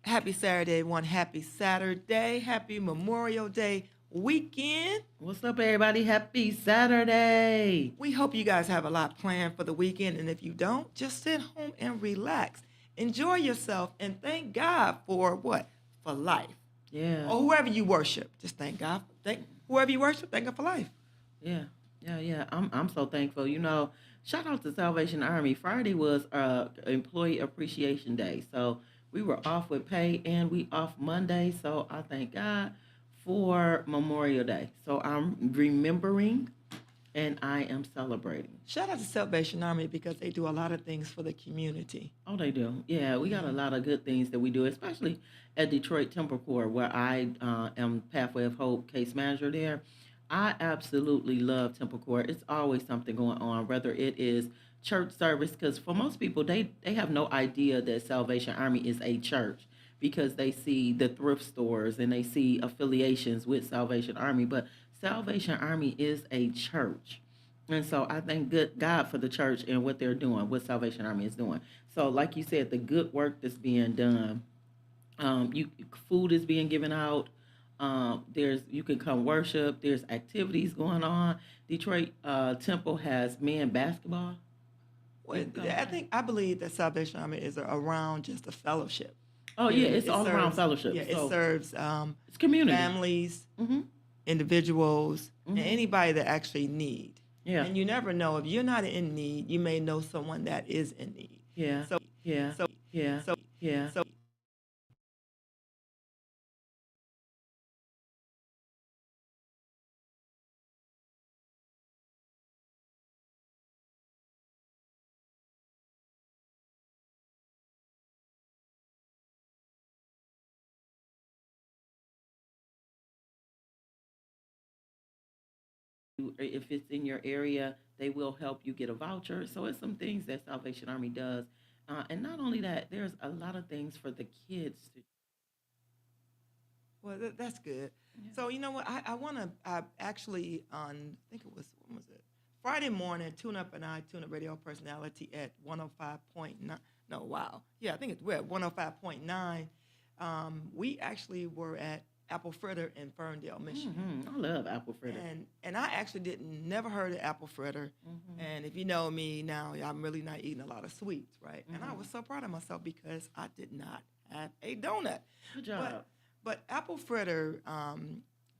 Happy Saturday, everyone. Happy Saturday. Happy Memorial Day weekend. What's up, everybody? Happy Saturday. We hope you guys have a lot planned for the weekend. And if you don't, just sit home and relax. Enjoy yourself and thank God for what? For life. Yeah, Or whoever you worship. Just thank God. Thank whoever you worship, thank God for life. yeah, yeah. I'm so thankful. Shout out to Salvation Army. Friday was Employee Appreciation Day. So we were off with pay and we off Monday. So I thank God for Memorial Day. So I'm remembering and I am celebrating. Shout out to Salvation Army because they do a lot of things for the community. Oh, they do. Yeah, we got a Mm-hmm. lot of good things that we do, especially at Detroit Temple Corps, where I am Pathway of Hope case manager there. I absolutely love Temple Corps. It's always something going on, whether it is church service, because for most people, they have no idea that Salvation Army is a church because they see the thrift stores and they see affiliations with Salvation Army. But Salvation Army is a church. And so I thank good God for the church and what they're doing, what Salvation Army is doing. So, like you said, the good work that's being done, you food is being given out. There's you can come worship. There's activities going on. Detroit Temple has men basketball. You Well, can come play. I believe that Salvation Army is around just a fellowship. Oh yeah, Period. it's all around fellowship. It So serves it's community. families, Mm-hmm. individuals, and Mm-hmm. anybody that actually need. Yeah. And you never know if you're not in need, you may know someone that is in need. Yeah. So, Yeah. so, Yeah. so, Yeah. so If it's in your area, they will help you get a voucher. So it's some things that Salvation Army does. And not only that, there's a lot of things for the kids to. well, that's good. Yeah. So you know what? I want to actually on I think it was when was it Friday morning. Tune Up Radio personality at 105.9. No, wow, yeah, I think we're at 105.9. We actually were at Apple Fritter in Ferndale, Michigan. I love apple fritter. And I actually didn't never heard of apple fritter. Mm-hmm. And if you know me now, I'm really not eating a lot of sweets, right? And I Mm-hmm. was so proud of myself because I did not have a donut. Good But job. apple fritter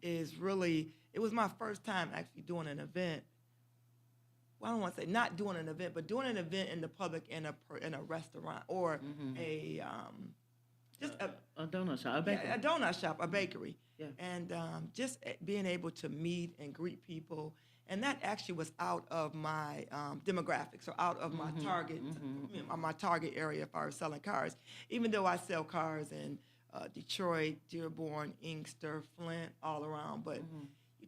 is really it was my first time actually doing an event. Well, I don't want to say not doing an event, but doing an event in the public in a restaurant or Mm-hmm. a just A donut shop, a yeah, bakery. a donut shop, a bakery, Yeah. and just being able to meet and greet people. And that actually was out of my demographics or out of Mm-hmm. Mm-hmm. my target area if I was selling cars. Even though I sell cars in Detroit, Dearborn, Inkster, Flint, all around, but Mm-hmm.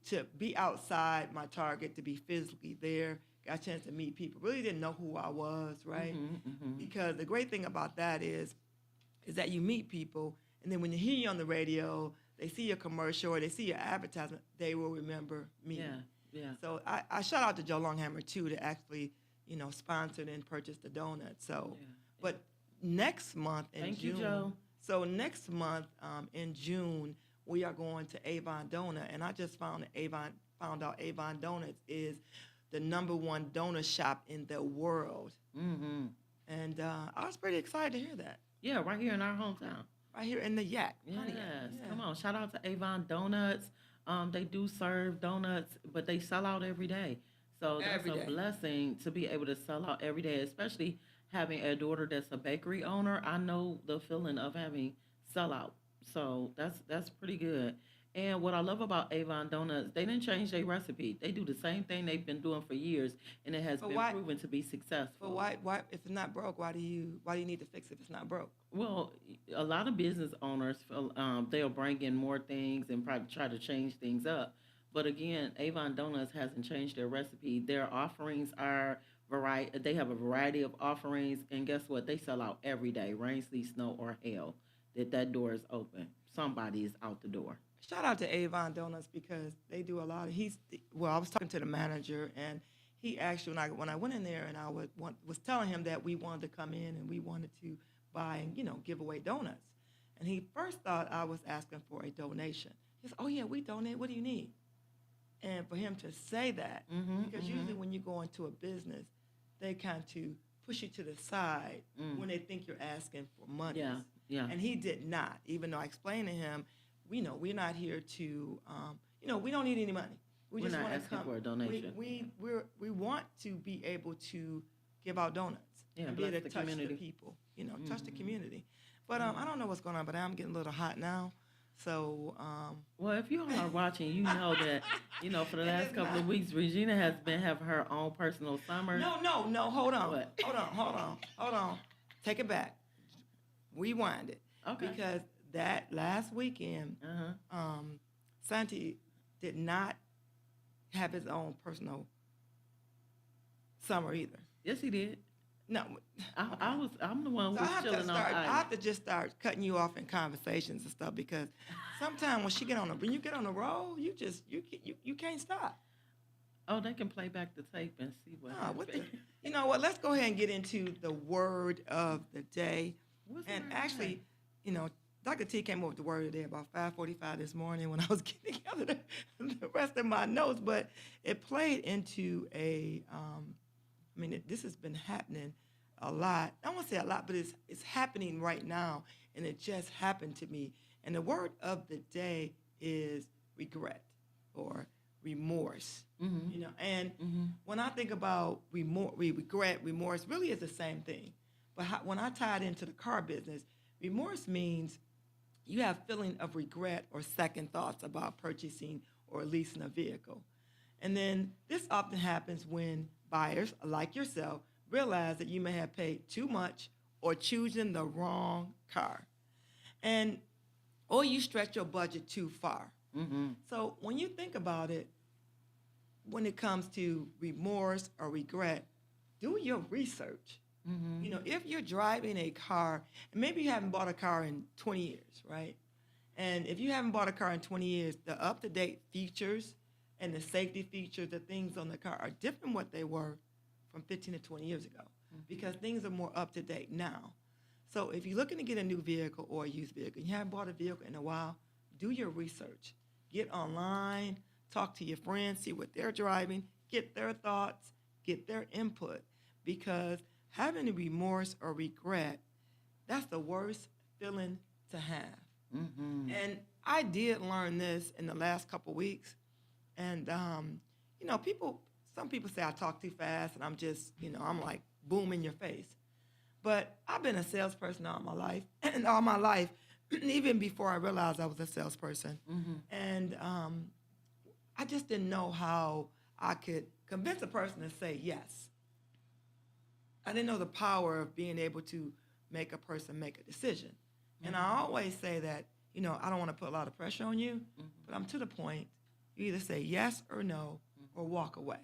to be outside my target, to be physically there, got a chance to meet people. Really didn't know who I was, right? Mm-hmm. Mm-hmm. Because the great thing about that is that you meet people, and then when you hear you on the radio, they see your commercial or they see your advertisement, they will remember me. Yeah. Yeah. So I shout out to Joe Longhammer too to actually, sponsored and purchased the donut. So, Yeah. Yeah. but next month in Thank you, June, Joe. so next month in June we are going to Avon Donut, and I just found out Avon Donuts is the number one donut shop in the world, Mm-hmm. and I was pretty excited to hear that Yeah, right here in our hometown. right here in the Yak, Pontiac. Yes, Yeah. come on. Shout out to Avon Donuts. They do serve donuts, but they sell out every day. So that's Every a day. blessing to be able to sell out every day, especially having a daughter that's a bakery owner. I know the feeling of having sellout. So that's pretty good. And what I love about Avon Donuts, they didn't change their recipe. They do the same thing they've been doing for years, and it has But been why? proven to be But successful. why? If it's not broke, why do you need to fix it if it's not broke? Well, a lot of business owners feel they'll bring in more things and probably try to change things up. But again, Avon Donuts hasn't changed their recipe. Their offerings are variety. They have a variety of offerings, and guess what? They sell out every day, rain, sleet, snow, or hail. That door is open. Somebody is out the door. Shout out to Avon Donuts because they do a lot of. I was talking to the manager and he actually when I went in there and was telling him that we wanted to come in and we wanted to buy and give away donuts, And he first thought I was asking for a donation. He said, "Oh yeah, we donate. What do you need?" And for him to say that, Mhm. because usually Mhm. when you go into a business, they kind of push you to the side when Mm. they think you're asking for monies. Yeah. Yeah. And he did not, even though I explained to him, we know we're not here to, we don't need any money. We We're just not want to asking come. for a We donation. we want to be able to give out donuts Yeah. and be Bless able the to touch the community. people, touch the Mhm. community. But I Yeah. don't know what's going on, but I'm getting a little hot now. So, Well, if you all are watching, you know that for the and last it's couple not. of weeks, Regina has been having her own personal summers. No, no, no. Hold on. What? Hold on. Take it back. Rewind it. Okay. Because that last weekend, Uh huh. Santi did not have his own personal summer either. Yes, he did. No. Okay. I'm the one who So was chilling on I ice. have to just start cutting you off in conversations and stuff because sometimes when you get on the road, you can't stop. Oh, they can play back the tape and see what What the, happened. you know what? Let's go ahead and get into the word of the day. What's the And word actually, Dr. T came up with the word today about 5:45 this morning when I was getting together the rest of my notes, but it played into this has been happening a lot. I don't want to say a lot, but it's happening right now, and it just happened to me. And the word of the day is regret or remorse. Mm-hmm. And Mm-hmm. when I think about regret, remorse really is the same thing. But when I tie it into the car business, remorse means you have feeling of regret or second thoughts about purchasing or leasing a vehicle. And then this often happens when buyers, like yourself, realize that you may have paid too much or choosing the wrong car. And or you stretch your budget too far. Mm-hmm. So when you think about it, when it comes to remorse or regret, do your research. Mm-hmm. If you're driving a car, and maybe you haven't bought a car in 20 years, right? And if you haven't bought a car in 20 years, the up-to-date features and the safety features, the things on the car are different what they were from 15 to 20 years ago because things are more up-to-date now. So if you're looking to get a new vehicle or a used vehicle, you haven't bought a vehicle in a while, do your research. Get online, talk to your friends, see what they're driving, get their thoughts, get their input because having a remorse or regret, that's the worst feeling to have. Mm-hmm. And I did learn this in the last couple weeks. And, some people say I talk too fast and I'm just, I'm like boom in your face. But I've been a salesperson all my life, and all my life, even before I realized I was a salesperson. Mm-hmm. And I just didn't know how I could convince a person to say yes. I didn't know the power of being able to make a person make a decision. And I always say that, I don't want to put a lot of pressure on you, but I'm to the point, you either say yes or no or walk away.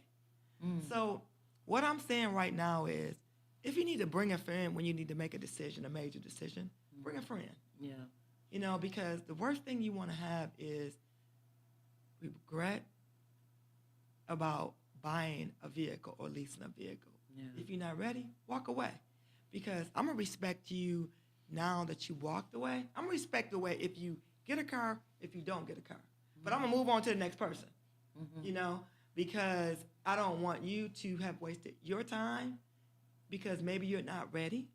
Mm-hmm. So what I'm saying right now is if you need to bring a friend when you need to make a decision, a major decision, bring a friend. Yeah. Because the worst thing you want to have is regret about buying a vehicle or leasing a vehicle. Yeah. If you're not ready, walk away. Because I'm going to respect you now that you walked away. I'm going to respect the way if you get a car, if you don't get a car. But I'm going to move on to the next person, because I don't want you to have wasted your time because maybe you're not ready.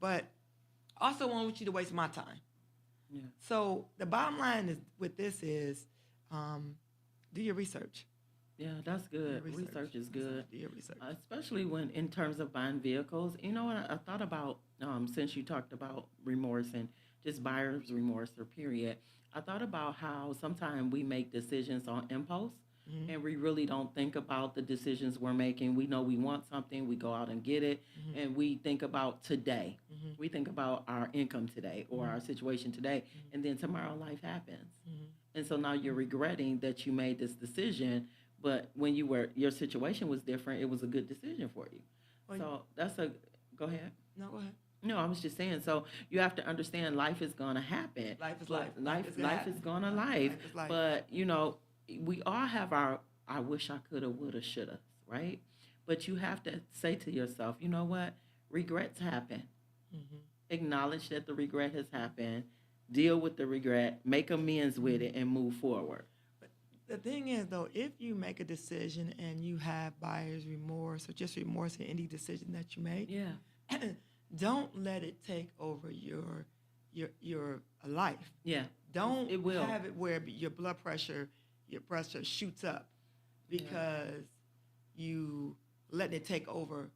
But also want you to waste my time. Yeah. So the bottom line is with this is do your research. Yeah, that's Do your good. Research is good. Do your research. Especially when in terms of buying vehicles. You know what I thought about since you talked about remorse and just buyer's remorse or period. I thought about how sometimes we make decisions on impulse and we really don't think about the decisions we're making. We know we want something, we go out and get it, and we think about today. We think about our income today or our situation today, and then tomorrow life happens. And so now you're regretting that you made this decision, but when your situation was different, it was a good decision for you. Well, So go ahead. No, go ahead. No, I was just saying, so you have to understand life is going to happen. Life is But life. Life is going to life. Life is life. But, we all have our, I wish I coulda, woulda, shoulda, right? But you have to say to yourself, you know what? Regrets happen. acknowledge that the regret has happened, deal with the regret, make amends with it, and move forward. But the thing is, though, if you make a decision and you have buyer's remorse or just remorse in any decision that you make, Yeah. don't let it take over your life. Yeah. Don't It will. have it where your pressure shoots up Yeah. because you letting it take over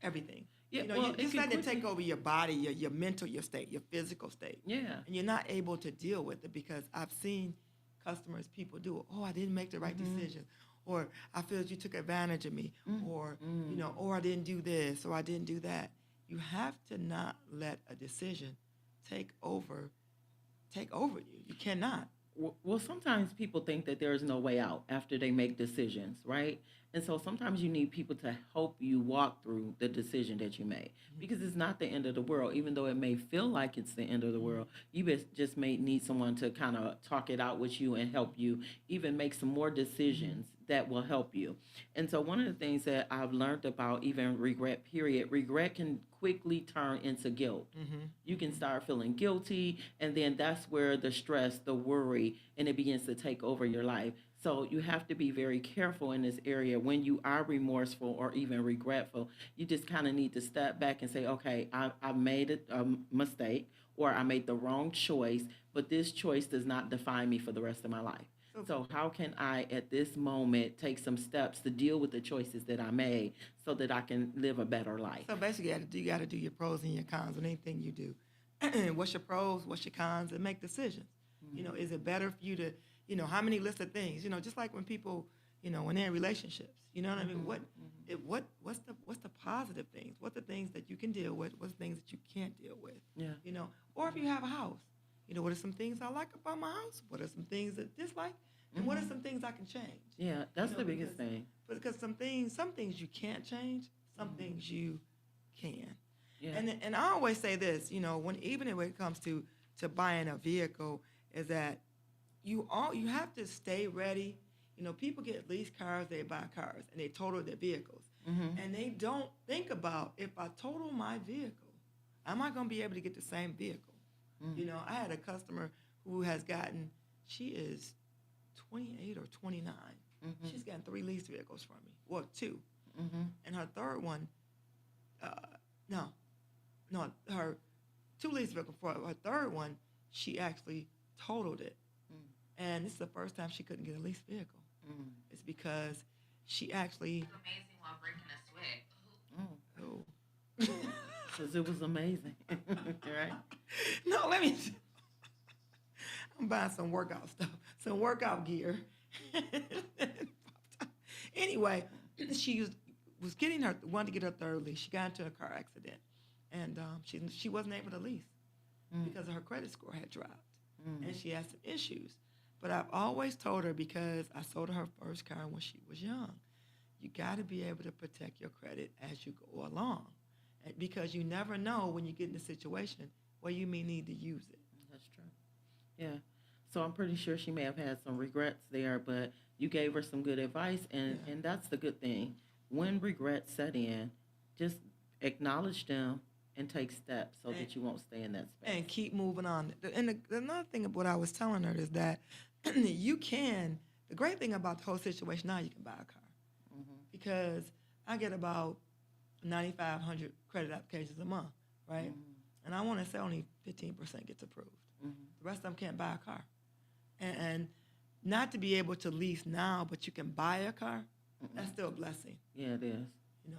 everything. Yeah. You know, Well, you it just can letting it quickly. take over your body, your mental, your state, your physical state, Yeah. and you're not able to deal with it because I've seen customers, people do it. Oh, I didn't make the right Mm-hmm. decision, or I feel that you took advantage of me, or Mm-hmm. or I didn't do this, or I didn't do that. You have to not let a decision take over take over you. You cannot. Well, sometimes people think that there is no way out after they make decisions, right? And so sometimes you need people to help you walk through the decision that you made because it's not the end of the world, even though it may feel like it's the end of the world. Just may need someone to kind of talk it out with you and help you even make some more decisions that will help you. And so one of the things that I've learned about even regret, period, regret can quickly turn into guilt. Mm-hmm. You can start feeling guilty, and then that's where the stress, the worry, and it begins to take over your life. So you have to be very careful in this area when you are remorseful or even regretful. You just kind of need to step back and say, okay, I made a mistake or I made the wrong choice, but this choice does not define me for the rest of my life. So, So, how can I at this moment take some steps to deal with the choices that I made so that I can live a better life? so basically, you got to do your pros and your cons with anything you do. What's your pros? What's your cons? And make decisions. Is it better for you to, how many list of things? Just like when people, when they're in relationships. You know what I mean? What's the positive things? What the things that you can deal with? What's the things that you can't deal with? Yeah. Or if you have a house, what are some things I like about my house? What are some things that I dislike? And what are some things I can change? Yeah, that's the biggest Because thing. because some things you can't change, some things you can. Yeah. And I always say this, when it comes to buying a vehicle, is that you have to stay ready. People get leased cars, they buy cars, and they total their vehicles, and they don't think about, if I total my vehicle, am I going to be able to get the same vehicle? I had a customer who has gotten, she is 28 or 29. She's gotten 3 leased vehicles from me. Well, 2. And her third one, uh, no, her 2 leased vehicles for her third one, she actually totaled it. And this is the first time she couldn't get a leased vehicle. It's because she actually, Amazing while breaking a sweat. oh, Because it was amazing. Right? no, let me, I'm buying some workout stuff, some workout gear. Anyway, she was wanted to get her third lease. She got into a car accident, and she wasn't able to lease because her credit score had dropped, and she had some issues. But I've always told her, because I sold her first car when she was young, you got to be able to protect your credit as you go along, because you never know when you get in a situation where you may need to use it. That's true. Yeah. So I'm pretty sure she may have had some regrets there, but you gave her some good advice, Yeah. and that's the good thing. When regrets set in, just acknowledge them and take steps so that you won't stay in that space. And keep moving on. And another thing of what I was telling her is that the great thing about the whole situation now, you can buy a car. Because I get about 9,500 credit applications a month, right? And I want to say only 15% gets approved. The rest of them can't buy a car. And not to be able to lease now, but you can buy a car, that's still a blessing. Yeah, it is.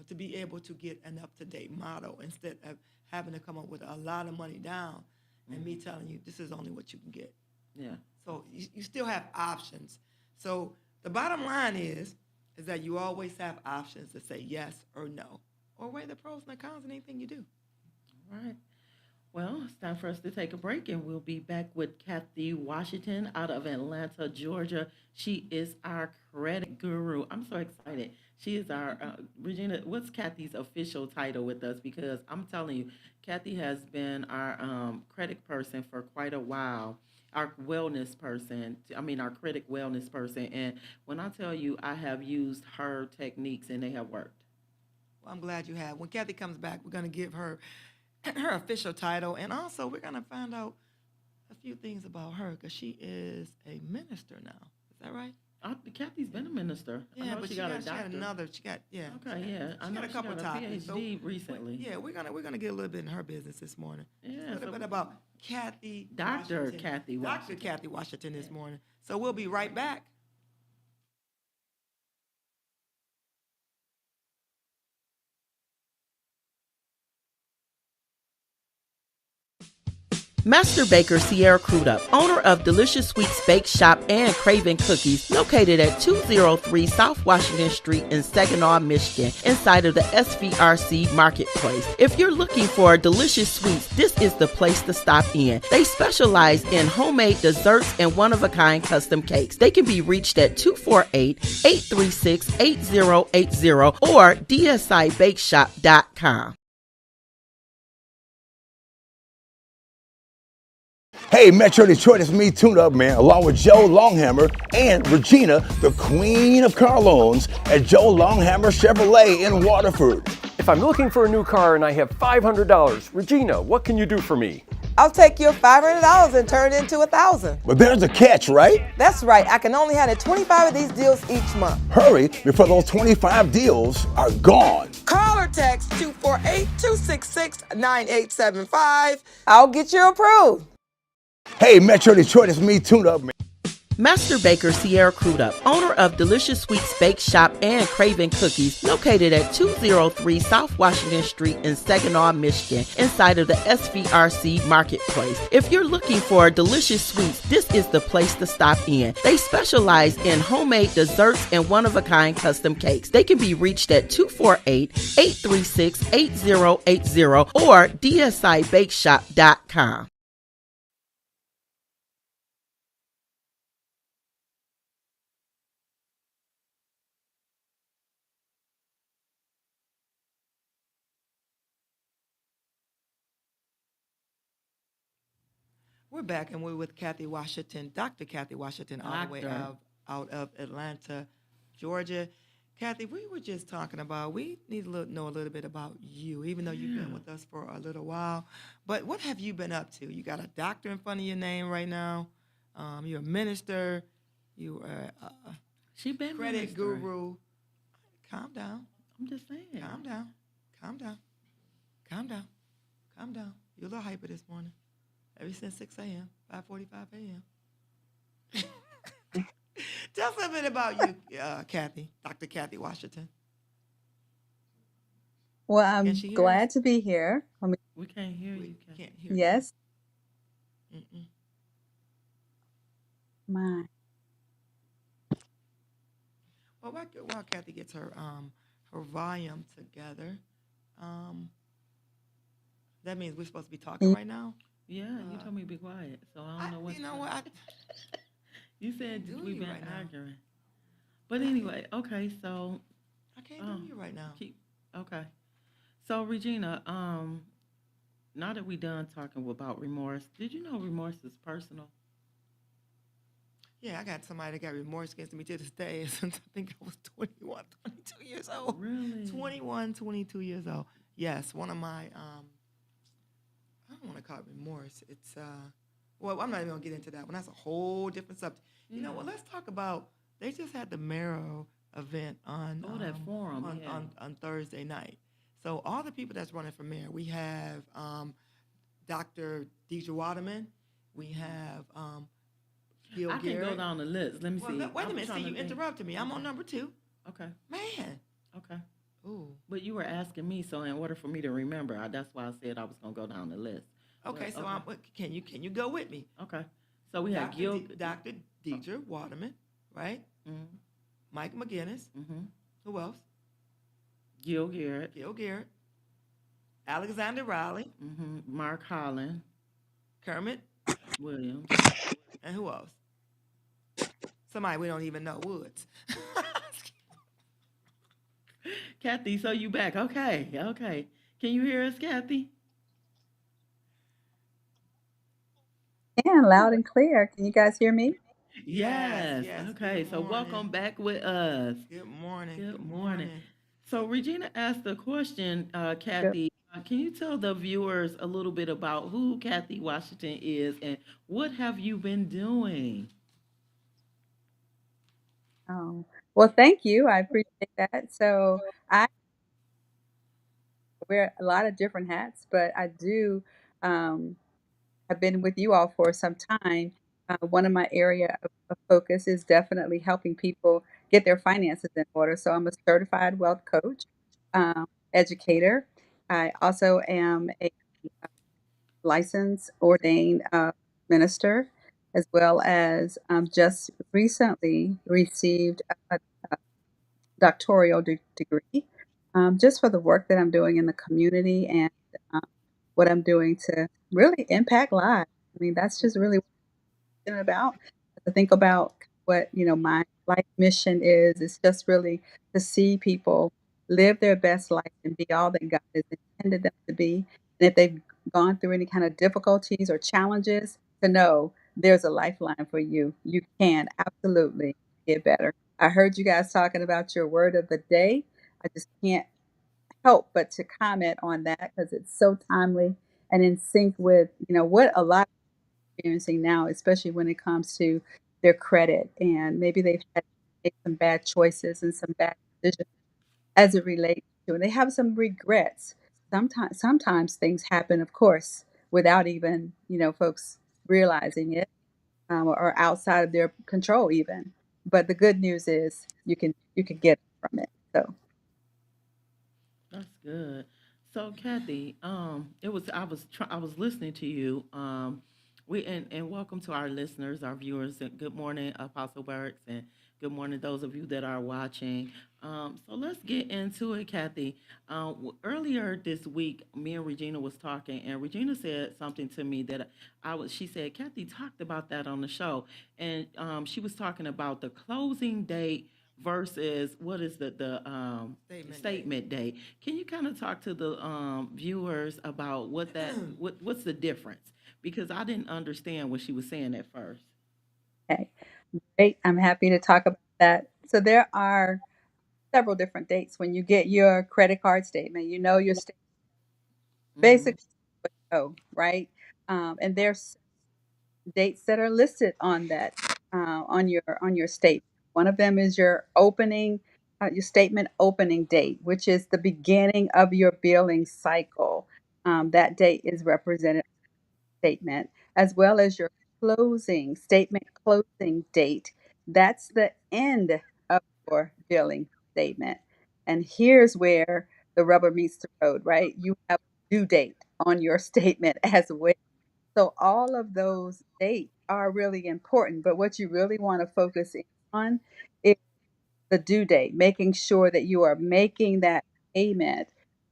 To be able to get an up-to-date model instead of having to come up with a lot of money down and me telling you this is only what you can get. Yeah. So you still have options. So the bottom line is that you always have options to say yes or no, or weigh the pros and the cons in anything you do. All right. Well, it's time for us to take a break, and we'll be back with Kathy Washington out of Atlanta, Georgia. She is our credit guru. I'm so excited. She is our, Regina, what's Kathy's official title with us? Because I'm telling you, Kathy has been our credit person for quite a while, our our critic wellness person. And when I tell you, I have used her techniques and they have worked. Well, I'm glad you have. When Kathy comes back, we're going to give her her official title, and also we're gonna find out a few things about her because she is a minister now. Is that right? Kathy's been a minister. I Yeah, know but she got a she got doctor. another. She got yeah. Okay, yeah. I She know got a she couple got a topics. So PhD recently. yeah, we're gonna get a little bit in her business this morning. A Yeah, little so bit about Kathy Dr. Washington. Kathy Dr. Washington. Kathy Washington this morning. So we'll be right back. Master Baker Sierra Crudup, owner of Delicious Sweets Bake Shop and Craven Cookies, located at 203 South Washington Street in Saginaw, Michigan, inside of the SVRC Marketplace. If you're looking for delicious sweets, this is the place to stop in. They specialize in homemade desserts and one-of-a-kind custom cakes. They can be reached at 248-836-8080 or dsibakeshop.com. Hey, Metro Detroit, it's me, Tune Up Man, along with Joe Longhammer and Regina, the queen of car loans at Joe Longhammer Chevrolet in Waterford. If I'm looking for a new car and I have $500, Regina, what can you do for me? I'll take your $500 and turn it into $1,000. But there's a catch, right? That's right. I can only handle 25 of these deals each month. Hurry before those 25 deals are gone. Call or text 248-266-9875. I'll get you approved. Hey, Metro Detroit, it's me, Tune Up Man. Master Baker Sierra Crudup, owner of Delicious Sweets Bake Shop and Craven Cookies, located at 203 South Washington Street in Saginaw, Michigan, inside of the SVRC Marketplace. If you're looking for delicious sweets, this is the place to stop in. They specialize in homemade desserts and one-of-a-kind custom cakes. They can be reached at 248-836-8080 or dsibakeshop.com. We're back and we're with Kathy Washington, Dr. Kathy Washington, all the way Doctor. out of Atlanta, Georgia. Kathy, we were just talking about, we need to know a little bit about you, even though you've been with us for a little while. But what have you been up to? You got a doctor in front of your name right now. You're a minister. You are a She been credit ministering. guru. Calm down. I'm just saying. Calm down. Calm down. Calm down. Calm down. You're a little hyper this morning. Ever since 6 a.m., 5:45 a.m. Tell us a bit about you, Kathy, Dr. Kathy Washington. Well, I'm Can she hear us? glad to be here. We can't hear you, We Kathy. can't hear you. Yes, Mm-mm. my. Well, while Kathy gets her volume together, that means we're supposed to be talking right now. Yeah, you told me to be quiet, so I don't know what. You know what? You said do we've you been right now? arguing. But anyway, okay, so I can't do you right now. okay. So Regina, now that we done talking about remorse, did you know remorse is personal? Yeah, I got somebody that got remorse against me to this day since I think I was 21, 22 years old. Really? 21, 22 years old. Yes, one of my, I don't want to call it remorse. It's, well, I'm not even going to get into that one. That's a whole different subject. You know what? Let's talk about, they just had the Marrow event on, Oh, that forum, yeah. on Thursday night. So all the people that's running for mayor, we have Dr. Deidre Waterman. We have Gil I can Garrett. go down the list. Let me Well, see. wait a I'm minute. trying See, to you think. interrupted me. I'm on number 2. Okay, Man. okay. Ooh. But you were asking me, so in order for me to remember, that's why I said I was gonna go down the list. Okay, But, so can you go with me? okay. So we have Dr. Deidre Waterman, right? Mhm, Mike McGinnis. mhm. Who else? Gil Garrett, Gil Garrett. Alexander Riley. mhm. Mark Holland, Kermit. Williams. And who else? Somebody we don't even know. Woods. Kathy, so you back? Okay, okay. Can you hear us, Kathy? And loud and clear. Can you guys hear me? Yes. yes. Okay. Good So welcome morning. back with us. Good morning. Good morning. So Regina asked the question, Good. Kathy, Can you tell the viewers a little bit about who Kathy Washington is and what have you been doing? Oh, well, thank you. I appreciate that. So I wear a lot of different hats, but I do um, have been with you all for some time. One of my area of focus is definitely helping people get their finances in order. So I'm a certified wealth coach, educator. I also am a licensed ordained minister, as well as just recently received a doctoral degree, just for the work that I'm doing in the community and um, what I'm doing to really impact lives. I mean, that's just really about. To think about what, my life mission is. It's just really to see people live their best life and be all that God has intended them to be. And if they've gone through any kind of difficulties or challenges, to know there's a lifeline for you. You can absolutely get better. I heard you guys talking about your word of the day. I just can't help but to comment on that because it's so timely and in sync with, what a lot experiencing now, especially when it comes to their credit. And maybe they've had to make some bad choices and some bad decisions as it relates to, and they have some regrets. Sometimes things happen, of course, without even, folks realizing it, or outside of their control even. But the good news is you can get from it. So That's good. So, Kathy, I was listening to you. And welcome to our listeners, our viewers, and good morning, Apostle Burks, and good morning those of you that are watching. So let's get into it, Kathy. Earlier this week, me and Regina was talking, and Regina said something to me that I was. She said, Kathy talked about that on the show, and she was talking about the closing date versus what is the Statement day. statement date. Can you kind of talk to the viewers about what's the difference? Because I didn't understand what she was saying at first. okay, great. I'm happy to talk about that. So there are several different dates when you get your credit card statement. You know your statement Mm-hmm. basically, right? And there's dates that are listed on that on your statement. One of them is your statement opening date, which is the beginning of your billing cycle. That date is represented statement, as well as your closing statement closing date. That's the end of your billing statement. And here's where the rubber meets the road, right? You have a due date on your statement as well. So all of those dates are really important, but what you really want to focus in on is the due date, making sure that you are making that payment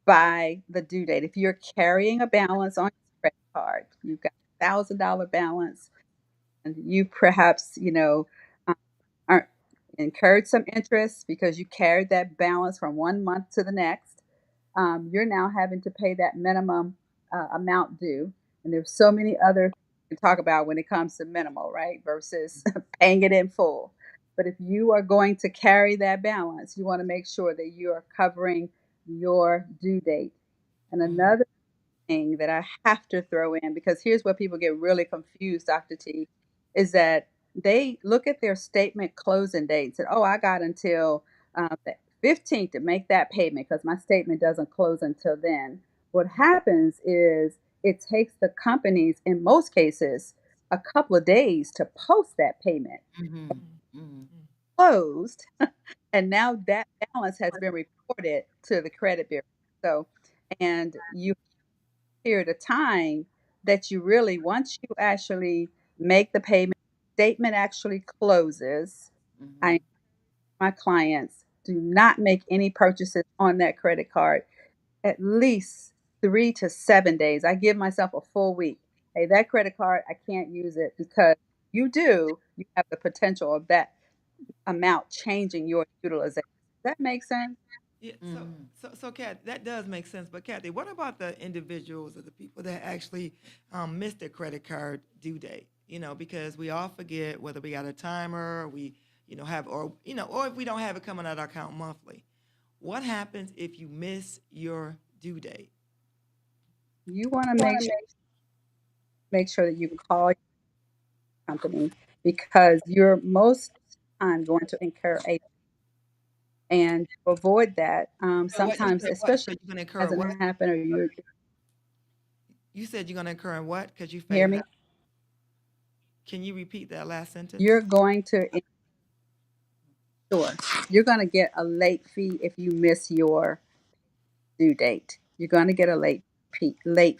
by the due date. If you're carrying a balance on your credit card, you've got $1,000 balance, and you perhaps, um, aren't incurred some interest because you carried that balance from one month to the next. You're now having to pay that minimum amount due. And there's so many other things to talk about when it comes to minimal, right? Versus paying it in full. But if you are going to carry that balance, you want to make sure that you are covering your due date. And Mm-hmm. another thing that I have to throw in, because here's where people get really confused, Dr. T, is that they look at their statement closing dates and, oh, I got until the 15th to make that payment because my statement doesn't close until then. What happens is it takes the companies, in most cases, a couple of days to post that payment Mm-hmm. Mm-hmm. closed, and now that balance has been reported to the credit bureau. So, and you period of time that you really, once you actually make the payment, statement actually closes. I my clients do not make any purchases on that credit card at least 3 to 7 days. I give myself a full week. Hey, that credit card, I can't use it because you have the potential of that amount changing your utilization. Does that make sense? Yeah, Mm-hmm. Kathy, that does make sense. But Kathy, what about the individuals or the people that actually miss their credit card due date? Because we all forget whether we got a timer, or we, have, or if we don't have it coming out of our account monthly. What happens if you miss your due date? You want to make sure that you call your company because you're most time going to incur a and to avoid that. What you Sometimes, said? What? especially Because you're going to incur hasn't what? happened, or you You said you're going to incur what? Because you hear faded me, out. Can you repeat that last sentence? you're going to ensure you're going to get a late fee if you miss your due date. You're going to get a late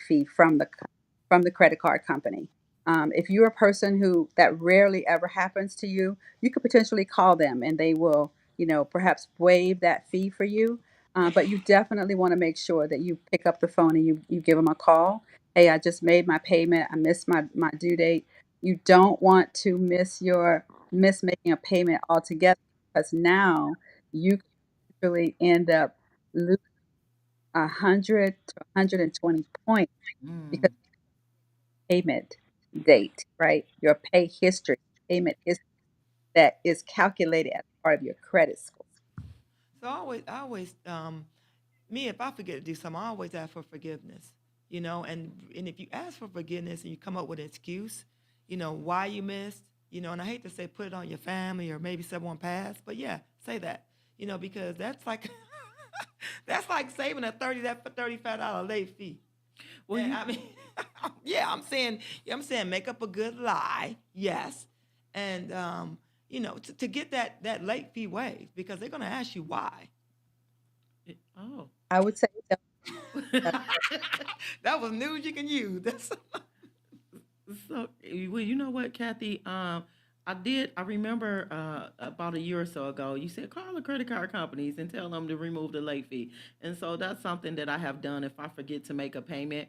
fee from the credit card company. If you're a person who that rarely ever happens to you, you could potentially call them and they will, perhaps waive that fee for you. But you definitely want to make sure that you pick up the phone and you give them a call. Hey, I just made my payment. I missed my due date. You don't want to miss making a payment altogether because now you can really end up losing 100 to 120 points because Mm, payment date, right? Your pay history, payment history that is calculated as part of your credit score. So me, if I forget to do something, I always ask for forgiveness, and if you ask for forgiveness and you come up with an excuse, why you missed, and I hate to say put it on your family or maybe someone passed, but yeah, say that, because that's like that's like saving a $35 late fee. well, And you I mean, yeah, I'm saying make up a good lie, yes, and to get that late fee waived because they're gonna ask you why. oh. I would say that That was news you can use. That's So, well, you know what, Kathy? I remember about a year or so ago, you said call the credit card companies and tell them to remove the late fee. And so that's something that I have done if I forget to make a payment.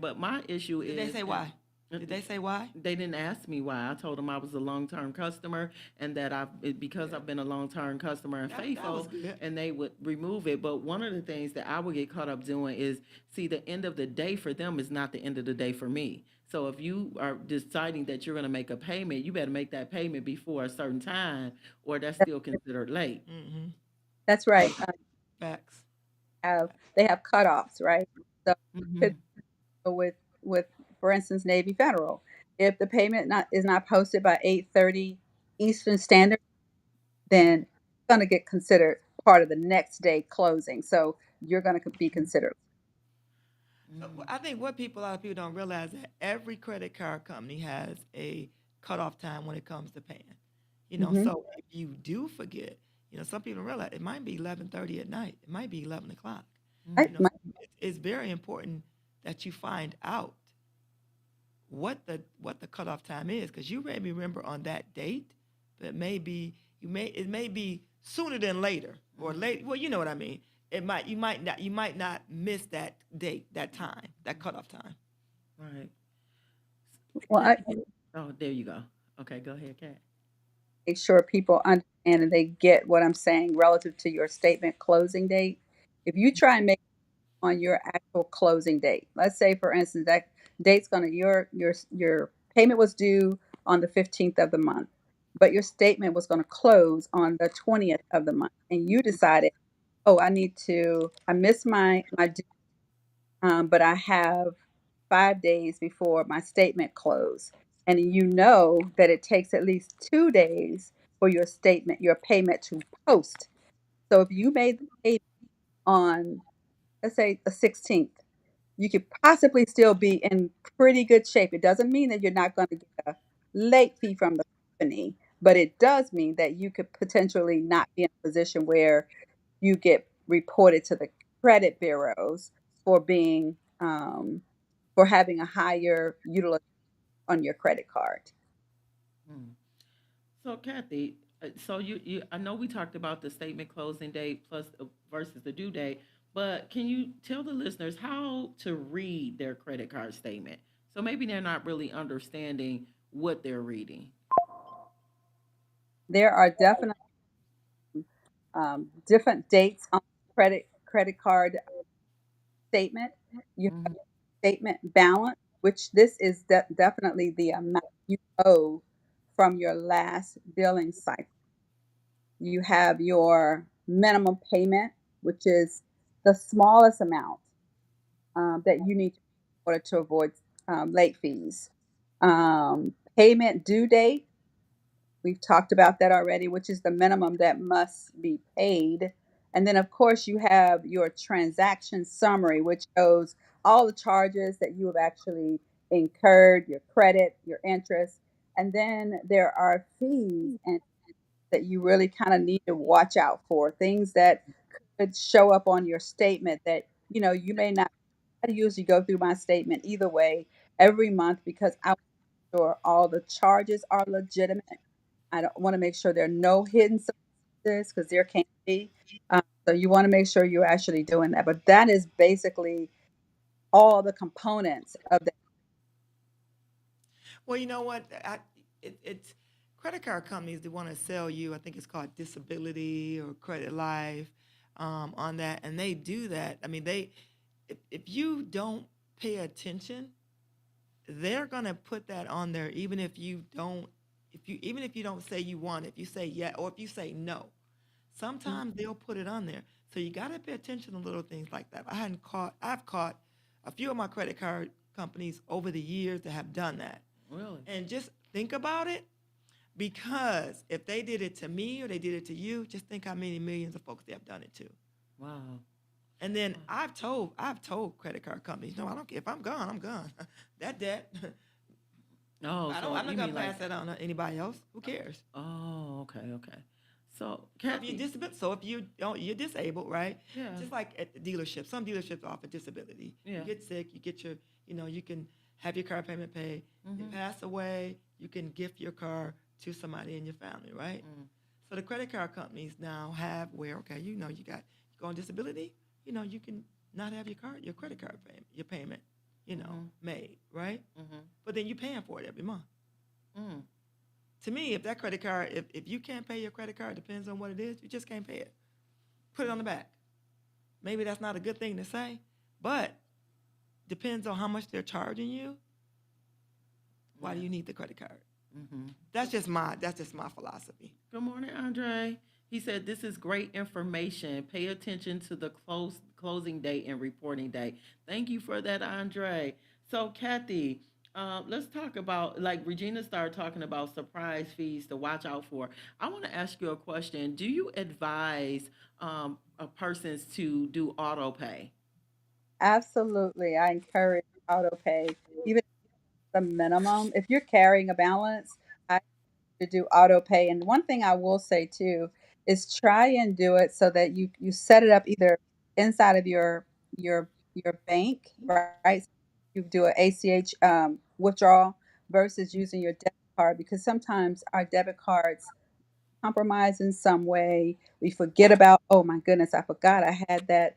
But my issue did they is, say why? Did they say why? they didn't ask me why. I told them I was a long-term customer and that because Yeah, I've been a long-term customer and that was faithful, good. and they would remove it. But one of the things that I would get caught up doing is, see, the end of the day for them is not the end of the day for me. So if you are deciding that you're going to make a payment, you better make that payment before a certain time, or that's still considered late. Mm-hmm. that's right. Facts. Have they have cutoffs, right? So you could Hmm. go with for instance Navy Federal. If the payment not is not posted by 8:30 Eastern Standard, then it's going to get considered part of the next day closing. So you're going to be considered. I think what a lot of people don't realize that every credit card company has a cutoff time when it comes to paying. Hmm. So if you do forget, some people don't realize it might be 11:30 at night. It might be 11 o'clock. Right? Hmm. So it's very important that you find out what the cutoff time is because you may remember on that date, but maybe it may be sooner than later or late. Well, you know what I mean. You might not miss that date, that time, that cutoff time. Right. Well, I Kathy, oh, there you go. Okay, go ahead, Kat. make sure people understand and they get what I'm saying relative to your statement closing date. If you try and make it on your actual closing date, let's say for instance that date's gonna your payment was due on the 15th of the month, but your statement was gonna close on the 20th of the month, and you decided, oh, I missed my due, but I have 5 days before my statement close. And you know that it takes at least 2 days for your payment to post. So if you made the payment on, let's say, the 16th, you could possibly still be in pretty good shape. It doesn't mean that you're not going to get a late fee from the company, but it does mean that you could potentially not be in a position where you get reported to the credit bureaus for being for having a higher utilization on your credit card. Hmm. So, Kathy, I know we talked about the statement closing date plus versus the due date, but can you tell the listeners how to read their credit card statement? So maybe they're not really understanding what they're reading. There are definitely different dates on credit card statement. You have Hmm. statement balance, which this is definitely the amount you owe from your last billing cycle. You have your minimum payment, which is the smallest amount that you need. order to avoid late fees. Payment due date, we've talked about that already, which is the minimum that must be paid. And then, of course, you have your transaction summary, which shows all the charges that you have actually incurred, your credit, your interest. And then there are fees and that you really kind of need to watch out for, things that could show up on your statement that you may not. I usually go through my statement either way every month because I want to make sure all the charges are legitimate. I don't want to make sure there are no hidden surprises because there can be. So you want to make sure you're actually doing that. But that is basically all the components of that. Well, you know what? It's credit card companies that want to sell you. I think it's called disability or credit life on that, and they do that. I mean, if you don't pay attention, they're gonna put that on there, even if you don't. If you don't say you want it, if you say yeah, or if you say no, sometimes they'll put it on there. So you got to pay attention to little things like that. I've caught a few of my credit card companies over the years that have done that. Really? And just think about it, because if they did it to me or they did it to you, just think how many millions of folks they have done it to. Wow. And then I've told credit card companies, no, I don't care if I'm gone, I'm gone. That debt, Oh, I so don't. I'm not you gonna mean pass like, that on to anybody else. Who cares? oh, okay, okay. So, So if you're Kathy, if you don't, you're disabled, right? yeah, Just like at the dealership, some dealerships offer disability. You yeah, get sick, you get your, you can have your car payment paid. You mm-hmm, pass away, you can gift your car to somebody in your family, right? mm, So the credit card companies now have where, okay, you go on disability, you can not have your credit card payment, your payment, mm-hmm, made, right? mm-hmm, But then you're paying for it every month. mm, To me, if that credit card, if you can't pay your credit card, depends on what it is, you just can't pay it. Put it on the back. Maybe that's not a good thing to say, but depends on how much they're charging you. Why do yeah, you need the credit card? mm-hmm. That's just my philosophy. Good morning, Andre. He said, this is great information. Pay attention to the closing date and reporting date. Thank you for that, Andre. So, Kathy, let's talk about, like Regina started talking about surprise fees to watch out for. I want to ask you a question. Do you advise persons to do auto pay? Absolutely. I encourage auto pay, even the minimum. If you're carrying a balance, I to do auto pay. And one thing I will say too is try and do it so that you set it up either inside of your bank, right? So you do an ACH withdrawal versus using your debit card because sometimes our debit cards compromised in some way. We forget about, oh my goodness, I forgot I had that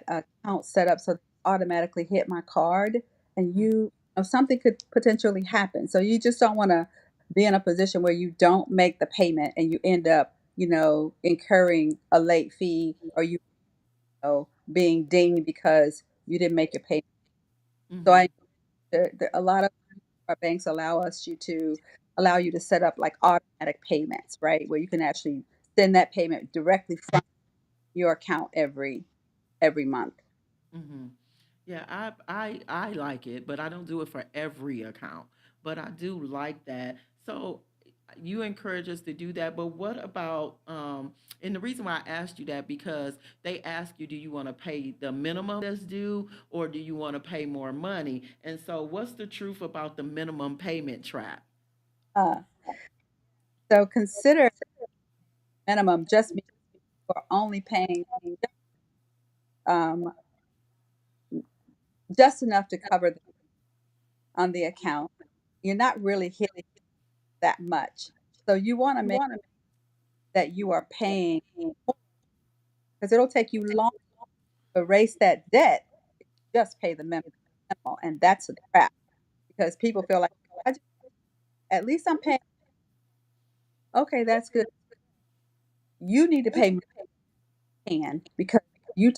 account set up so it automatically hit my card, and something could potentially happen. So you just don't want to be in a position where you don't make the payment and you end up, incurring a late fee or being dinged because you didn't make your payment. So Mm-hmm. a lot of our banks allow you to set up like automatic payments, right? Where you can actually send that payment directly from your account every month. Mm-hmm. Yeah, I like it, but I don't do it for every account. But I do like that. So you encourage us to do that. But what about and the reason why I asked you that because they ask you, do you want to pay the minimum that's due or do you want to pay more money? And so what's the truth about the minimum payment trap? Uh, so consider minimum just means you're only paying um, just enough to cover on the account. You're not really hitting that much. So you want to make that you are paying because it'll take you long to erase that debt. Just pay the minimum, and that's a trap because people feel like at least I'm paying. Okay, that's good. You need to pay more because you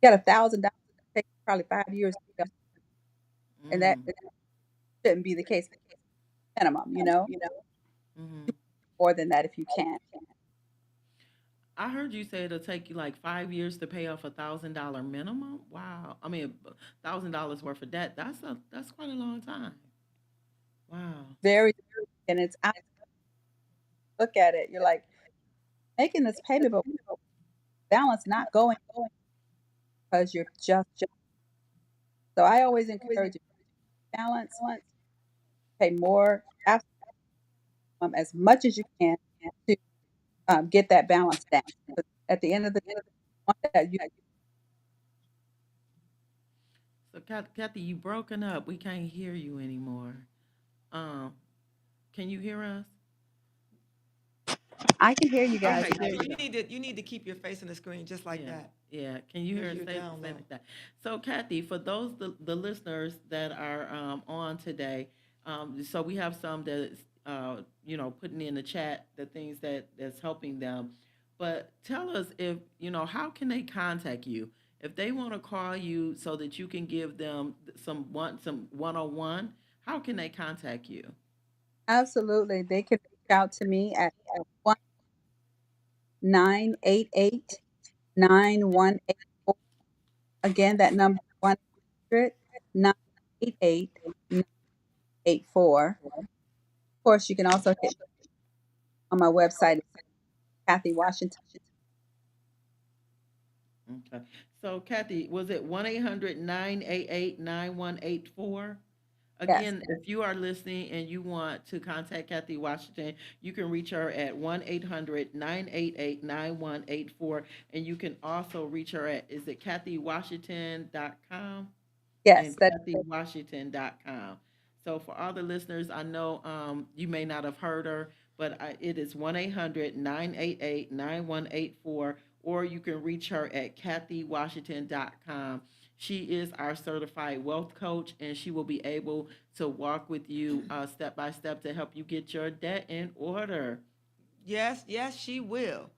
got $1,000. Take probably 5 years, and that Mm, shouldn't be the case. Minimum, mm-hmm. more than that if you can. I heard you say it'll take you like 5 years to pay off $1,000 minimum. Wow. I mean, $1,000 worth of debt. That's quite a long time. Wow. Very, and it's out. Look at it. You're like making this payment, but balance not going because you're just. So I always encourage you balance, pay more, as much as you can to get that balance down. But at the end of the day, you So, Kathy, you broken up. We can't hear you anymore. Um, can you hear us? I can hear you guys. Okay, there So you go. you need to keep your face on the screen just like Yeah, that. yeah. Can you hear Because us you're say, down say low. like that? So, Kathy, for those the listeners that are on today, so we have some that putting in the chat the things that's helping them. But tell us if how can they contact you if they want to call you so that you can give them some one on one. How can they contact you? Absolutely. They can reach out to me at 1-988-9184. Again, that number 1-988-984. Of course, you can also hit me on my website, Kathy Washington. Okay. So, Kathy, was it 1-800-988-9184? Yes, Again, if you are listening and you want to contact Kathy Washington, you can reach her at 1-800-988-9184. And you can also reach her at, is it kathywashington.com? yes, And that kathywashington.com. So for all the listeners, I know you may not have heard her, but it is 1-800-988-9184, or you can reach her at kathywashington.com. She is our certified wealth coach, and she will be able to walk with you step by step to help you get your debt in order. Yes, yes, she will.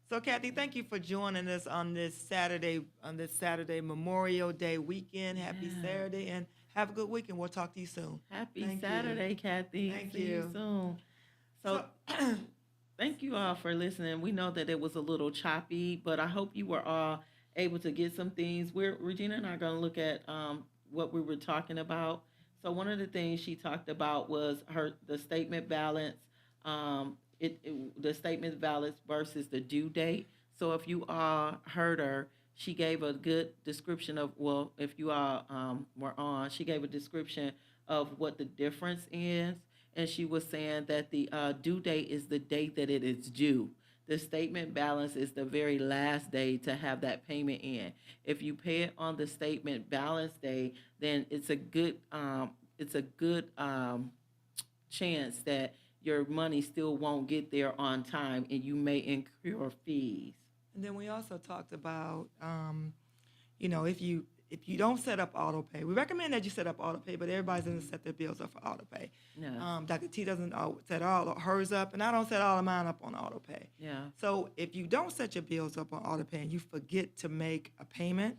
So, Kathy, thank you for joining us on this Saturday Memorial Day weekend. Happy Yeah. Saturday, and have a good weekend. We'll talk to you soon. Happy Thank you. Saturday, Kathy. Thank See you you. soon. So, So, thank you all for listening. We know that it was a little choppy, but I hope you were all able to get some things. Regina and I are going to look at what we were talking about. So one of the things she talked about was the statement balance, the statement balance versus the due date. So if you all heard her, she gave a good description of, well, if you all were on, she gave a description of what the difference is, and she was saying that the due date is the date that it is due. The statement balance is the very last day to have that payment in. If you pay it on the statement balance day, then it's a good chance that your money still won't get there on time, and you may incur fees. and then we also talked about, if you don't set up auto pay, we recommend that you set up auto pay, but everybody doesn't set their bills up for auto pay. Yeah, Dr. T doesn't set all hers up, and I don't set all of mine up on auto pay. yeah. So if you don't set your bills up on auto pay and you forget to make a payment,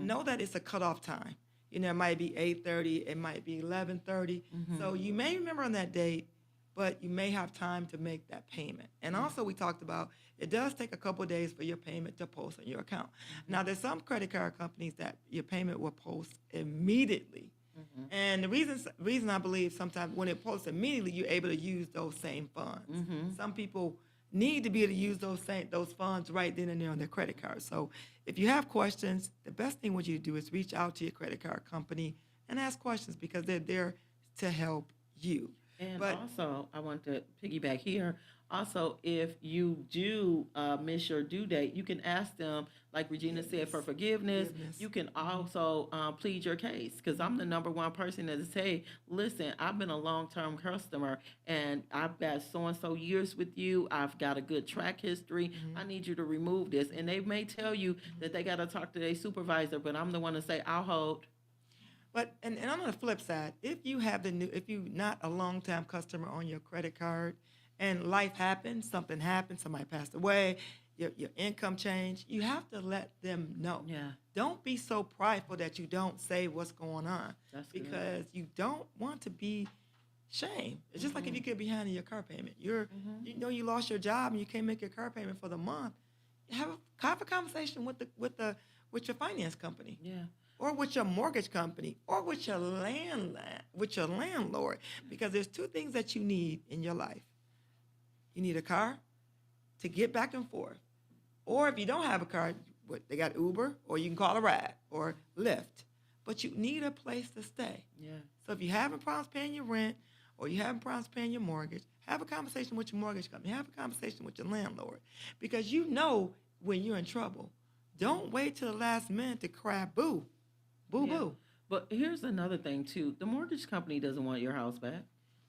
know that it's a cutoff time. It might be 8:30, it might be 11:30. So you may remember on that date, but you may have time to make that payment. And also we talked about it does take a couple of days for your payment to post on your account. Now there's some credit card companies that your payment will post immediately. And the reason I believe sometimes when it posts immediately, you're able to use those same funds. Some people need to be able to use those funds right then and there on their credit card. So if you have questions, the best thing what you do is reach out to your credit card company and ask questions because they're there to help you. And But also, I want to piggyback here. Also, if you do miss your due date, you can ask them, like Regina said, for forgiveness. forgiveness. You can also plead your case because I'm the number one person that say, listen, I've been a long term customer and I've got so and so years with you. I've got a good track history. I need you to remove this. And they may tell you that they got to talk to their supervisor, but I'm the one to say, I'll hold. But and on the flip side, if you're not a long time customer on your credit card, and life happens, something happens, somebody passed away, your income changed, you have to let them know. Yeah, Don't be so prideful that you don't say what's going on that's good. because you don't want to be shamed. It's just like if you get behind in your car payment. You lost your job and you can't make your car payment for the month. have a conversation with your finance company, Yeah. or with your mortgage company, or with your landlord, because there's two things that you need in your life. You need a car to get back and forth, or if you don't have a car, they got Uber, or you can call a ride or Lyft. But you need a place to stay. Yeah. So if you're having problems paying your rent, or you're having problems paying your mortgage, have a conversation with your mortgage company. Have a conversation with your landlord, because you know when you're in trouble. Don't wait till the last minute to cry boo, boo Yeah. boo. But here's another thing too. The mortgage company doesn't want your house back.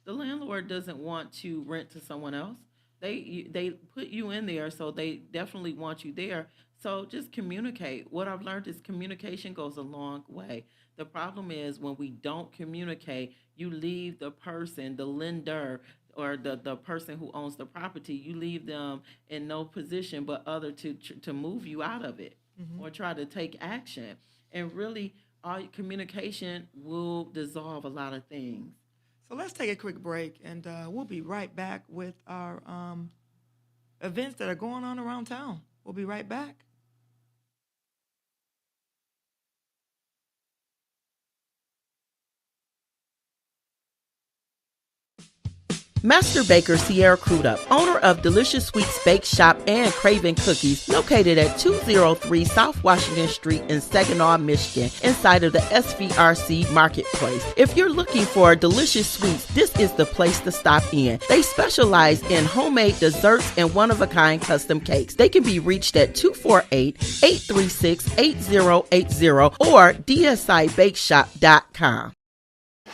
The landlord doesn't want to rent to someone else. They put you in there, so they definitely want you there. So just communicate. What I've learned is communication goes a long way. The problem is when we don't communicate, you leave the person, the lender, or the person who owns the property, you leave them in no position but other to move you out of it, or try to take action. And really, all communication will dissolve a lot of things. So let's take a quick break, and we'll be right back with our events that are going on around town. We'll be right back. Master Baker Sierra Crudup, owner of Delicious Sweets Bake Shop and Craven Cookies, located at 203 South Washington Street in Saginaw, Michigan, inside of the SVRC Marketplace. If you're looking for delicious sweets, this is the place to stop in. They specialize in homemade desserts and one-of-a-kind custom cakes. They can be reached at 248-836-8080 or dsibakeshop.com.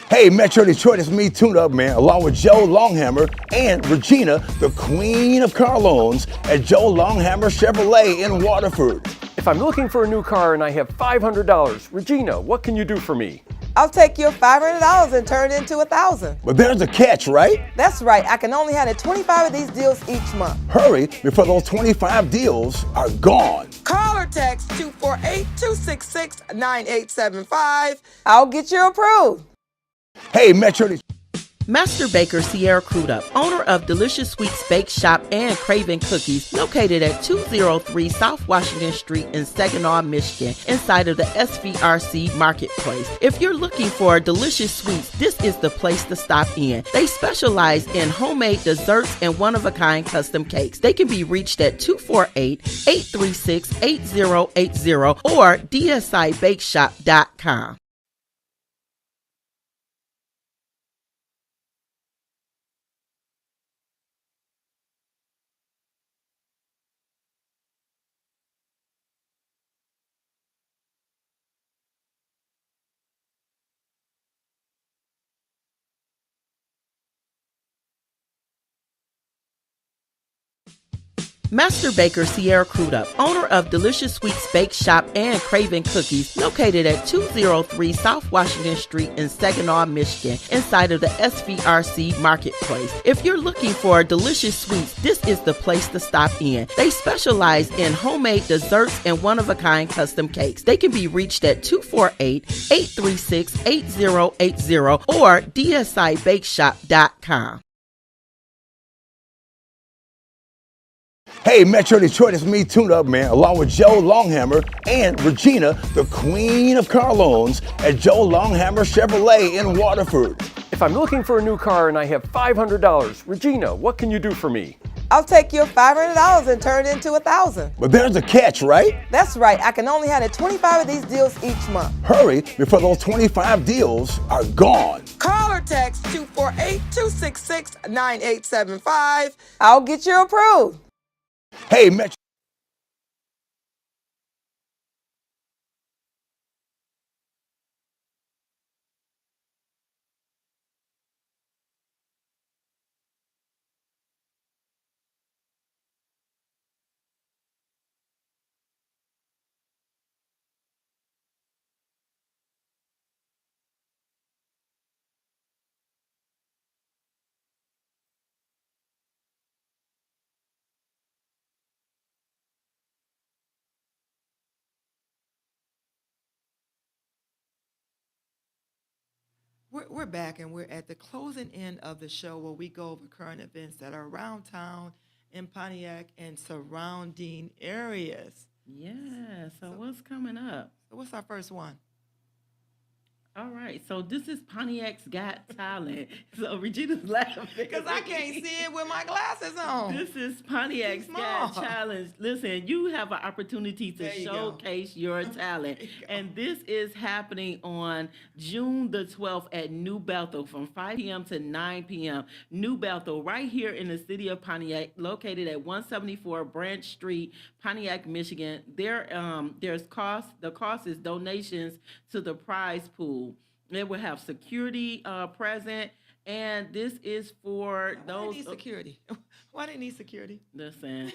Hey, Metro Detroit, it's me, Tune Up, man, along with Joe Longhammer and Regina, the queen of car loans at Joe Longhammer Chevrolet in Waterford. If I'm looking for a new car and I have $500, Regina, what can you do for me? I'll take your $500 and turn it into $1,000. But there's a catch, right? That's right. I can only handle 25 of these deals each month. Hurry before those 25 deals are gone. Call or text 248-266-9875. I'll get you approved. Hey, Metro Detroit. Master Baker Sierra Crudup, owner of Delicious Sweets Bake Shop and Craven Cookies, located at 203 South Washington Street in Saginaw, Michigan, inside of the SVRC Marketplace. If you're looking for delicious sweets, this is the place to stop in. They specialize in homemade desserts and one-of-a-kind custom cakes. They can be reached at 248-836-8080 or dsibakeshop.com. Master Baker Sierra Crudup, owner of Delicious Sweets Bake Shop and Craven Cookies, located at 203 South Washington Street in Saginaw, Michigan, inside of the SVRC Marketplace. If you're looking for delicious sweets, this is the place to stop in. They specialize in homemade desserts and one-of-a-kind custom cakes. They can be reached at 248-836-8080 or dsibakeshop.com. Hey, Metro Detroit, it's me, Tune Up, man, along with Joe Longhammer and Regina, the queen of car loans at Joe Longhammer Chevrolet in Waterford. If I'm looking for a new car and I have $500, Regina, what can you do for me? I'll take your $500 and turn it into $1,000. But there's a catch, right? That's right. I can only handle 25 of these deals each month. Hurry before those 25 deals are gone. Call or text 248-266-9875. I'll get you approved. Hey, Metro. We're back, and we're at the closing end of the show where we go over current events that are around town in Pontiac and surrounding areas. Yeah. So what's coming up? So what's our first one? All right, so this is Pontiac's Got Talent. So Regina's laughing Because I can't see it with my glasses on. This is Pontiac's Got small. Challenge. Listen, you have an opportunity to There you go. showcase your talent. There you go. And this is happening on June the 12th at New Bethel from 5 p.m. to 9 p.m. New Bethel, right here in the city of Pontiac, located at 174 Branch Street, Pontiac, Michigan. There's cost. The cost is donations to the prize pool. They will have security present, and this is for Why those. they need security? Why they need security? Listen,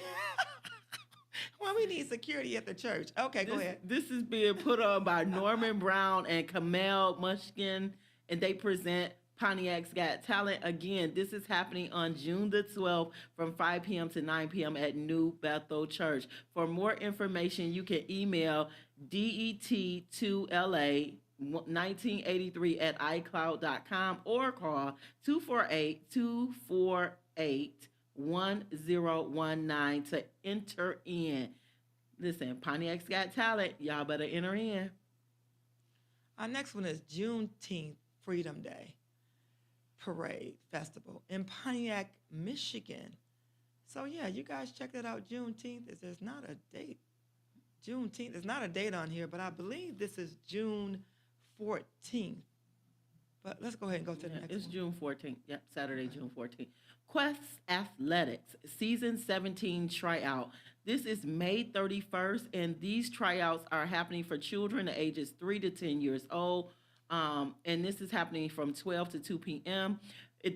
Why we need security at the church? Okay, go ahead. this is being put on by Norman Brown and Kamel Mushkin, and they present Pontiac's Got Talent. Again, this is happening on June the 12th from 5 p.m. to 9 p.m. at New Bethel Church. For more information, you can email det2la 1983 at icloud.com or call 248-248-1019 to enter in. Listen, Pontiac's Got Talent. Y'all better enter in. Our next one is Juneteenth Freedom Day Parade Festival in Pontiac, Michigan. So yeah, you guys check that out. Juneteenth there's not a date. Juneteenth, there's not a date on here, but I believe this is June 14th. But let's go ahead and go to the next It's one. June 14th. Yep, Saturday, June 14th. Quest Athletics Season 17 tryout. This is May 31st, and these tryouts are happening for children ages 3 to 10 years old. And this is happening from 12 to 2 p.m.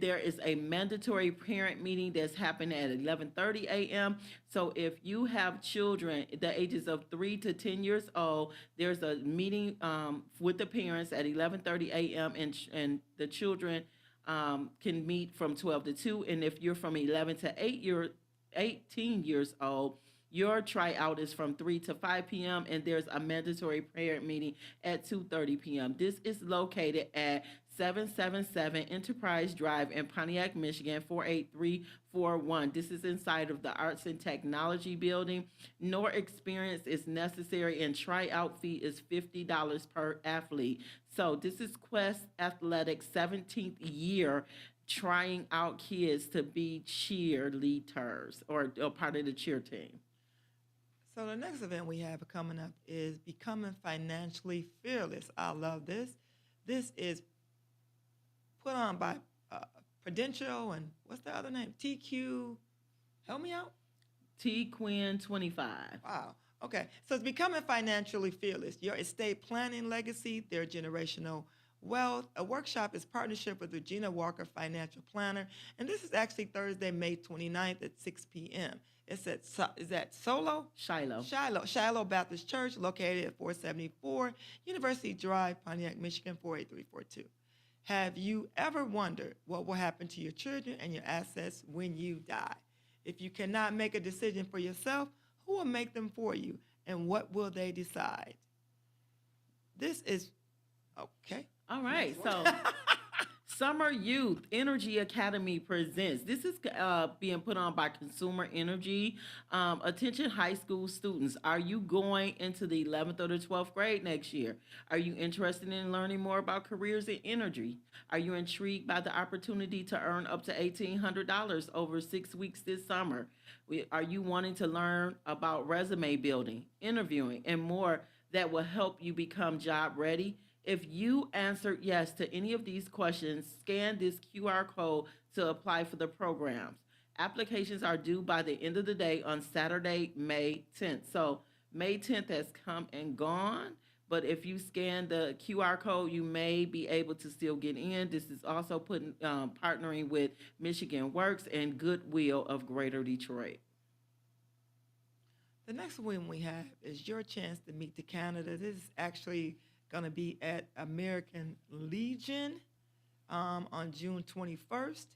There is a mandatory parent meeting that's happening at 11:30 a.m. So if you have children the ages of 3 to 10 years old, there's a meeting with the parents at 11:30 a.m. and the children can meet from 12 to 2. And if you're from 11 to 18 years old, your tryout is from 3 to 5 p.m. and there's a mandatory parent meeting at 2:30 p.m. This is located at 777 Enterprise Drive in Pontiac, Michigan, 48341. This is inside of the Arts and Technology Building. No experience is necessary, and tryout fee is $50 per athlete. So this is Quest Athletics 17th year trying out kids to be cheerleaders or part of the cheer team. So the next event we have coming up is Becoming Financially Fearless. I love this. This is put on by Prudential and what's the other name? TQ. Help me out. T Quinn 25. Wow. Okay. So it's Becoming Financially Fearless. Your estate planning legacy, their generational wealth. A workshop is partnership with Regina Walker, financial planner. And this is actually Thursday, May 29th at 6 p.m. It's at, is that Solo? Shiloh. Shiloh Baptist Church, located at 474 University Drive, Pontiac, Michigan, 48342. Have you ever wondered what will happen to your children and your assets when you die? If you cannot make a decision for yourself, who will make them for you, and what will they decide? This is, okay. All right. So Summer Youth Energy Academy presents. This is being put on by Consumer Energy. Attention high school students. Are you going into the 11th or the 12th grade next year? Are you interested in learning more about careers in energy? Are you intrigued by the opportunity to earn up to $1,800 over 6 weeks this summer? Are you wanting to learn about resume building, interviewing, and more that will help you become job ready? If you answered yes to any of these questions, scan this QR code to apply for the programs. Applications are due by the end of the day on Saturday, May 10th. So May 10th has come and gone, but if you scan the QR code, you may be able to still get in. This is also partnering with Michigan Works and Goodwill of Greater Detroit. The next one we have is your chance to meet the candidate. This is actually going to be at American Legion on June 21st.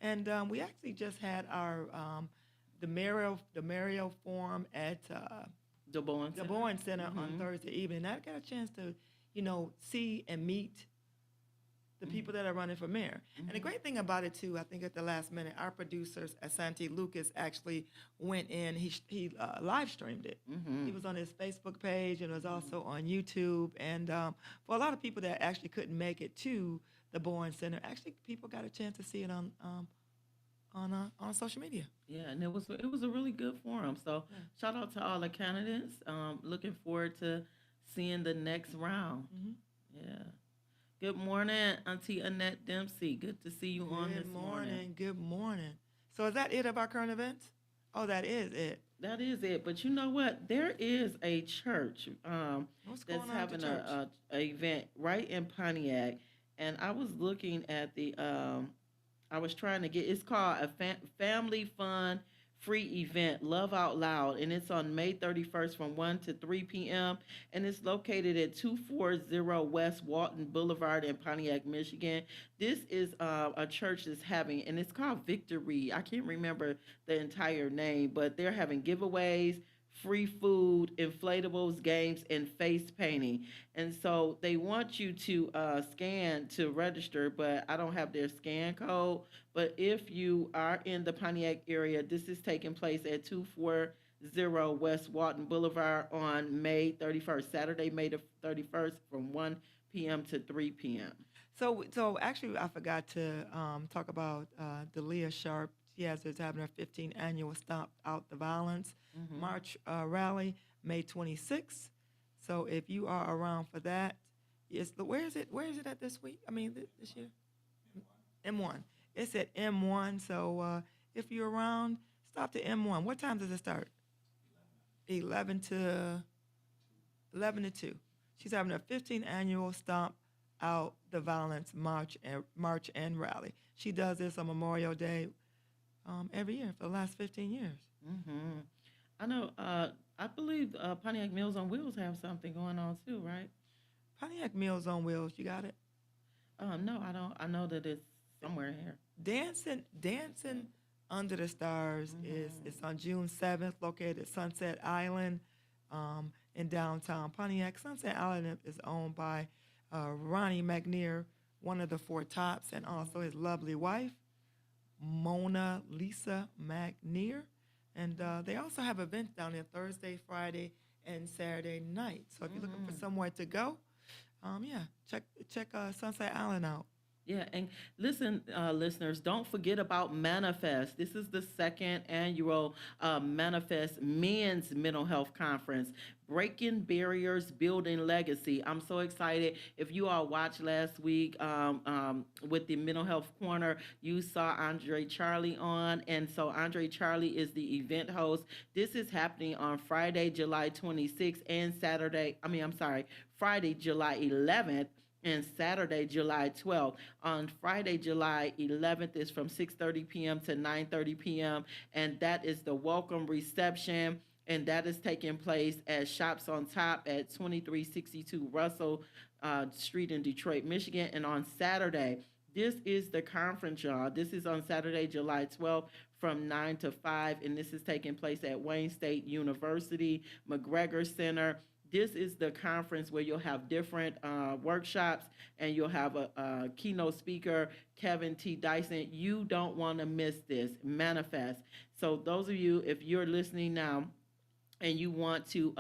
And we actually just had our the Mario Forum at The Bowen Center on Thursday evening. I got a chance to, see and meet the people that are running for mayor. And the great thing about it too, I think at the last minute, our producers, Asante Lucas, actually went in. He live streamed it. He was on his Facebook page and was also on YouTube. And for a lot of people that actually couldn't make it to the Bowen Center, actually people got a chance to see it on social media. Yeah, and it was a really good forum. So shout out to all the candidates. Looking forward to seeing the next round. Yeah. Good morning, Auntie Annette Dempsey. Good to see you on this morning. Good morning. So is that it of our current events? Oh, that is it. That is it. But you know what? There is a church What's that's going on at the having church? a event right in Pontiac, and I was looking at the I was trying to get. It's called a family fun free event, Love Out Loud, and it's on May 31st from 1 to 3 p.m. and it's located at 240 West Walton Boulevard in Pontiac, Michigan. This is a church that's having, and it's called Victory. I can't remember the entire name, but they're having giveaways, free food, inflatables, games, and face painting. And so they want you to scan to register, but I don't have their scan code. But if you are in the Pontiac area, this is taking place at 240 West Walton Boulevard on May 31st, Saturday, May the 31st from 1 p.m. to 3 p.m. So actually, I forgot to talk about Delia Sharp. She is having her 15th annual Stop Out the Violence March rally, May 26th. So if you are around for that, where is it at this week? I mean, this year? M1. It's at M1. So if you're around, stop to M1. What time does it start? 11 to 2. She's having her 15th annual Stop Out the Violence March and rally. She does this on Memorial Day every year for the last 15 years. I know. I believe Pontiac Meals on Wheels have something going on too, right? Pontiac Meals on Wheels, you got it? No, I don't. I know that it's somewhere here. Dancing Under the Stars is on June 7th, located at Sunset Island in downtown Pontiac. Sunset Island is owned by Ronnie McNair, one of the Four Tops, and also his lovely wife, Mona Lisa McNair. And they also have events down there Thursday, Friday, and Saturday night. So if you're looking for somewhere to go, check Sunset Island out. Yeah, and listen, listeners, don't forget about Manifest. This is the second annual Manifest Men's Mental Health Conference, Breaking Barriers, Building Legacy. I'm so excited. If you all watched last week with the Mental Health Corner, you saw Andre Charlie on, and so Andre Charlie is the event host. This is happening on Friday, July 26th, and Friday, July 11th. And Saturday, July 12th. On Friday, July 11th is from 6:30 p.m. to 9:30 p.m. And that is the welcome reception. And that is taking place at Shops on Top at 2362 Russell Street in Detroit, Michigan. And on Saturday, this is the conference, y'all. This is on Saturday, July 12th from 9 to 5. And this is taking place at Wayne State University, McGregor Center. This is the conference where you'll have different workshops, and you'll have a keynote speaker, Kevin T. Dyson. You don't want to miss this. Manifest. So those of you, if you're listening now and you want to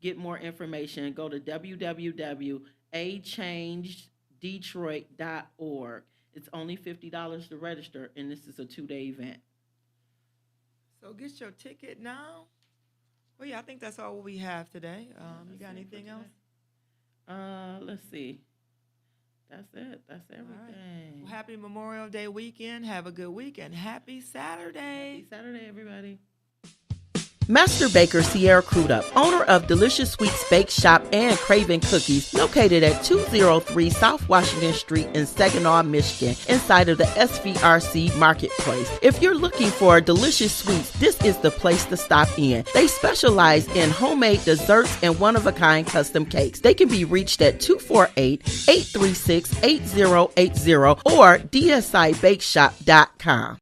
get more information, go to www.achangeddetroit.org. It's only $50 to register, and this is a 2-day event. So get your ticket now. Well, yeah, I think that's all we have today. You got anything else? Let's see. That's it. That's everything. Right. Well, happy Memorial Day weekend. Have a good week, and happy Saturday. Happy Saturday, everybody. Master Baker Sierra Crudup, owner of Delicious Sweets Bake Shop and Craven Cookies, located at 203 South Washington Street in Saginaw, Michigan, inside of the SVRC Marketplace. If you're looking for delicious sweets, this is the place to stop in. They specialize in homemade desserts and one-of-a-kind custom cakes. They can be reached at 248-836-8080 or dsibakeshop.com.